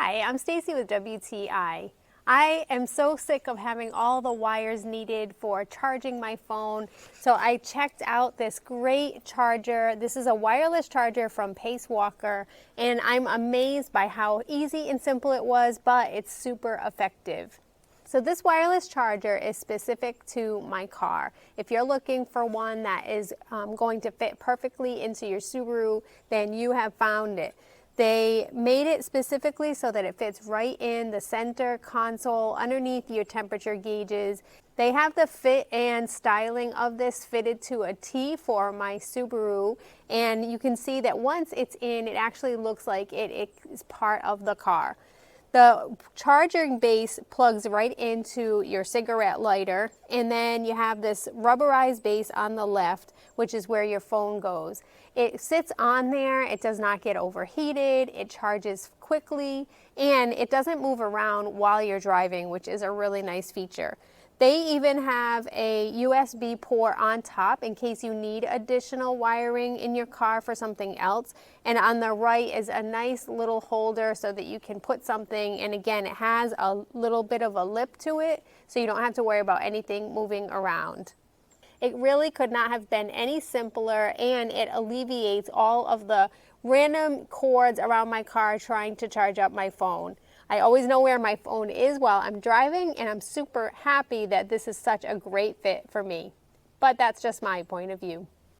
Hi, I'm Stacy with WTI. I am so sick of having all the wires needed for charging my phone, so I checked out this great charger. This is a wireless charger from PACEWALKER, and I'm amazed by how easy and simple it was, but it's super effective. So this wireless charger is specific to my car. If you're looking for one that is going to fit perfectly into your Subaru, then you have found it. They made it specifically so that it fits right in the center console underneath your temperature gauges. They have the fit and styling of this fitted to a T for my Subaru, and you can see that once it's in, it actually looks like it is part of the car. The charging base plugs right into your cigarette lighter, and then you have this rubberized base on the left, which is where your phone goes. It sits on there, it does not get overheated, it charges quickly, and it doesn't move around while you're driving, which is a really nice feature. They even have a USB port on top in case you need additional wiring in your car for something else. And on the right is a nice little holder so that you can put something, and again, it has a little bit of a lip to it, so you don't have to worry about anything moving around. It really could not have been any simpler, and it alleviates all of the random cords around my car trying to charge up my phone. I always know where my phone is while I'm driving, and I'm super happy that this is such a great fit for me. But that's just my point of view.